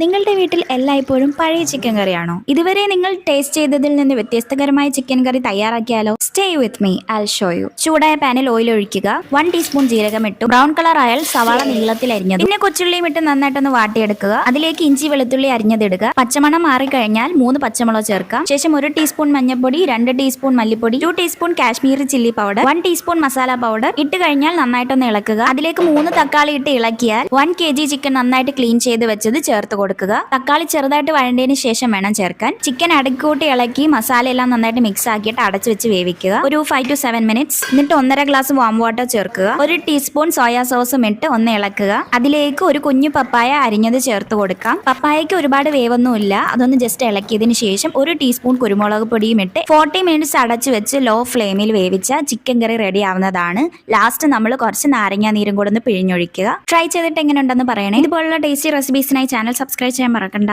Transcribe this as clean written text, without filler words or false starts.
നിങ്ങളുടെ വീട്ടിൽ എല്ലായ്പ്പോഴും പഴയ ചിക്കൻ കറിയാണോ? ഇതുവരെ നിങ്ങൾ ടേസ്റ്റ് ചെയ്തതിൽ നിന്ന് വ്യത്യസ്തകരമായ ചിക്കൻ കറി തയ്യാറാക്കിയാലോ? Stay with me, I'll show you. ചൂടായ പാനിൽ ഓയിൽ ഒഴിക്കുക. 1 ടീസ്പൂൺ ജീരകം ഇട്ടു ബ്രൗൺ കളർ ആയാൽ സവാള നീളത്തിൽ അരിഞ്ഞത്, പിന്നെ കൊച്ചുള്ളിയും ഇട്ട് നന്നായിട്ടൊന്ന് വാട്ടിയെടുക്കുക. അതിലേക്ക് ഇഞ്ചി വെളുത്തുള്ളി അരിഞ്ഞതെടുക്കുക. പച്ചമണം മാറിക്കഴിഞ്ഞാൽ 3 പച്ചമുളക് ചേർക്കാം. ശേഷം 1 ടീസ്പൂൺ മഞ്ഞൾപ്പൊടി, 2 ടീസ്പൂൺ മല്ലിപ്പൊടി, 2 teaspoon Kashmiri chilli powder, 1 teaspoon masala powder ഇട്ട് കഴിഞ്ഞാൽ നന്നായിട്ടൊന്ന് ഇളക്കുക. അതിലേക്ക് 3 തക്കാളി ഇട്ട് ഇളക്കിയാൽ 1 kg ചിക്കൻ നന്നായിട്ട് ക്ലീൻ ചെയ്ത് വെച്ചത് ചേർത്ത് കൊടുക്കുക. തക്കാളി ചെറുതായിട്ട് വഴണ്ടതിന് ശേഷം വേണം ചേർക്കാൻ. ചിക്കൻ അടക്കൂട്ടി ഇളക്കി മസാല എല്ലാം നന്നായിട്ട് മിക്സ് ആക്കിയിട്ട് അടച്ചു വെച്ച് വേവിക്കുക. ഒരു 5 to 7 minutes. എന്നിട്ട് 1.5 ഗ്ലാസ് വാം വാട്ടർ ചേർക്കുക. 1 ടീസ്പൂൺ സോയാ സോസും ഇട്ട് ഒന്ന് ഇളക്കുക. അതിലേക്ക് ഒരു കുഞ്ഞു പപ്പായ അരിഞ്ഞത് ചേർത്ത് കൊടുക്കാം. പപ്പായക്ക് ഒരുപാട് വേവൊന്നുമില്ല, അതൊന്ന് ജസ്റ്റ് ഇളക്കിയതിന് ശേഷം 1 ടീസ്പൂൺ കുരുമുളക് പൊടിയും ഇട്ട് 40 minutes അടച്ചു വെച്ച് ലോ ഫ്ലെയിമിൽ വേവിച്ച ചിക്കൻ കറി റെഡി ആവുന്നതാണ്. ലാസ്റ്റ് നമ്മൾ കുറച്ച് നാരങ്ങ നീരും കൂടെ ഒന്ന് പിഴിഞ്ഞൊഴിക്കുക. ട്രൈ ചെയ്തിട്ട് എങ്ങനെ ഉണ്ടെന്ന് പറയണേ. ഇതുപോലുള്ള ടേസ്റ്റി റെസിപ്പീസിനായി ചാനൽ സബ്സ്ക്രൈബ് ചെയ്യാൻ മറക്കണ്ട.